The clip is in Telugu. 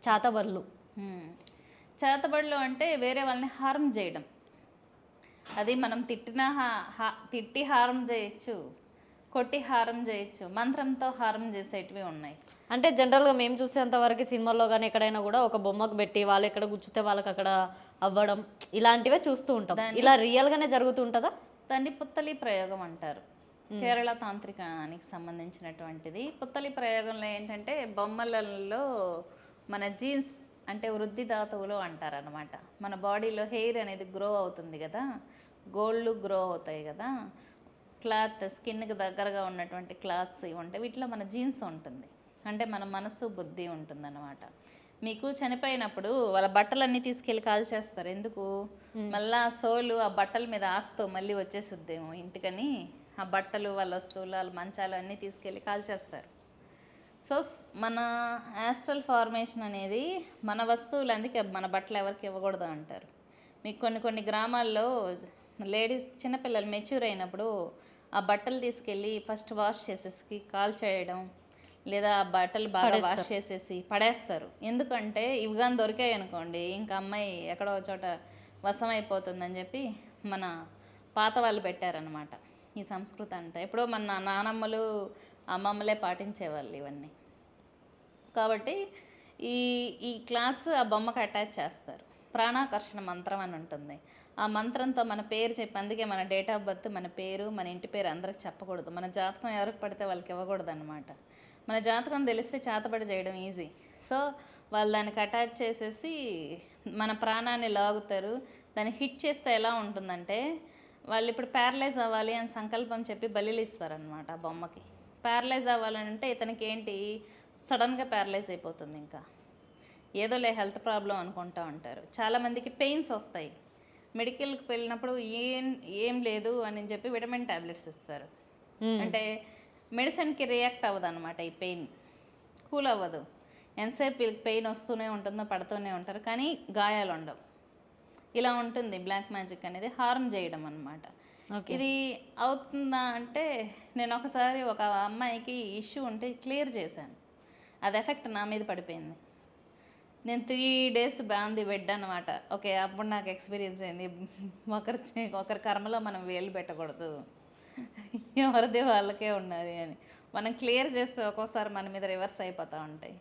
చాతబడులు. హ్మ్. చేతబడులు అంటే వేరే వాళ్ళని హార్మ్ చేయడం. అది మనం తిట్టి హారం చేయొచ్చు, కొట్టి హారం చేయొచ్చు, మంత్రంతో హారం చేసేటివి ఉన్నాయి. అంటే జనరల్‌గా మేము చూసేంత వరకు సినిమాల్లో గాని, ఎక్కడైనా గూడా ఒక బొమ్మకు బెట్టి, వాళ్ళెక్కడ గుచ్చితే వాళ్ళకక్కడ అవ్వడం, ఇలాంటివే చూస్తూ ఉంటాం. దాన్ని ఇలా రియల్‌గానే జరుగుతూ ఉంటదా? దాన్ని పుత్తలి ప్రయోగం అంటారు. కేరళ తాంత్రికానికి సంబంధించినటువంటిది. పుత్తలి ప్రయోగంలో ఏంటంటే బొమ్మలలో మన జీన్స్ అంటే వృద్ధిదాతువులు అంటారనమాట. మన బాడీలో హెయిర్ అనేది గ్రో అవుతుంది కదా, గోళ్ళు గ్రో అవుతాయి కదా, క్లాత్ స్కిన్కి దగ్గరగా ఉన్నటువంటి క్లాత్స్ ఇవి ఉంటాయి. వీటిలో మన జీన్స్ ఉంటుంది. అంటే మన మనసు బుద్ధి ఉంటుందన్నమాట. మీకు చనిపోయినప్పుడు వాళ్ళ బట్టలన్నీ తీసుకెళ్ళి కాల్చేస్తారు. ఎందుకు? మళ్ళా సోలు ఆ బట్టల మీద ఆస్తో మళ్ళీ వచ్చేసిద్దేమో ఇంటికని ఆ బట్టలు వాళ్ళ వస్తువులు వాళ్ళ మంచాలు అన్నీ తీసుకెళ్ళి కాల్చేస్తారు. సో మన యాస్ట్రల్ ఫార్మేషన్ అనేది మన వస్తువులు, అందుకే మన బట్టలు ఎవరికి ఇవ్వకూడదు అంటారు. మీకు కొన్ని కొన్ని గ్రామాల్లో లేడీస్ చిన్నపిల్లలు మెచ్యూర్ అయినప్పుడు ఆ బట్టలు తీసుకెళ్ళి ఫస్ట్ వాష్ చేసేసి కాల్ చేయడం, లేదా ఆ బట్టలు బాగా వాష్ చేసేసి పడేస్తారు. ఎందుకంటే ఇవి కానీ దొరికాయి అనుకోండి ఇంకా అమ్మాయి ఎక్కడో చోట వశం అయిపోతుందని చెప్పి మన పాత వాళ్ళు పెట్టారనమాట ఈ సంస్కృతి అంతా. ఎప్పుడో మన నానమ్మలు అమ్మమ్మలే పాటించేవాళ్ళు ఇవన్నీ. కాబట్టి ఈ ఈ క్లాత్స్ ఆ బొమ్మకు అటాచ్ చేస్తారు. ప్రాణాకర్షణ మంత్రం అని ఉంటుంది. ఆ మంత్రంతో మన పేరు చెప్పి, అందుకే మన డేట్ ఆఫ్ బర్త్, మన పేరు, మన ఇంటి పేరు అందరికి చెప్పకూడదు. మన జాతకం ఎవరికి పడితే వాళ్ళకి ఇవ్వకూడదు అనమాట. మన జాతకం తెలిస్తే చేతబడి చేయడం ఈజీ. సో వాళ్ళు దానికి అటాచ్ చేసేసి మన ప్రాణాన్ని లాగుతారు. దాన్ని హిట్ చేస్తే ఎలా ఉంటుందంటే, వాళ్ళు ఇప్పుడు ప్యారలైజ్ అవ్వాలి అని సంకల్పం చెప్పి బలిలు ఇస్తారనమాట ఆ బొమ్మకి. ప్యారలైజ్ అవ్వాలంటే ఇతనికి ఏంటి, సడన్గా ప్యారలైజ్ అయిపోతుంది. ఇంకా ఏదోలే హెల్త్ ప్రాబ్లం అనుకుంటా ఉంటారు. చాలామందికి పెయిన్స్ వస్తాయి. మెడికల్కి వెళ్ళినప్పుడు ఏం లేదు అని చెప్పి విటమిన్ ట్యాబ్లెట్స్ ఇస్తారు. అంటే మెడిసిన్కి రియాక్ట్ అవ్వదు అనమాట. ఈ పెయిన్ కూల్ అవ్వదు. ఎంతసేపు వీళ్ళకి పెయిన్ వస్తూనే ఉంటుందో, పడుతూనే ఉంటారు, కానీ గాయాలు ఉండవు. ఇలా ఉంటుంది బ్లాక్ మ్యాజిక్ అనేది, హార్మ్ చేయడం అనమాట. ఇది అవుతుందా అంటే, నేను ఒకసారి ఒక అమ్మాయికి ఇష్యూ ఉంటే క్లియర్ చేశాను. అది ఎఫెక్ట్ నా మీద పడిపోయింది. నేను 3 days బాంది బెడ్ అనమాట. ఓకే, అప్పుడు నాకు ఎక్స్పీరియన్స్ అయింది. ఒకరి కర్మలో మనం వేలు పెట్టకూడదు, ఎవరిదే వాళ్ళకే ఉండాలి అని. మనం క్లియర్ చేస్తే ఒక్కోసారి మన మీద రివర్స్ అయిపోతూ ఉంటాయి.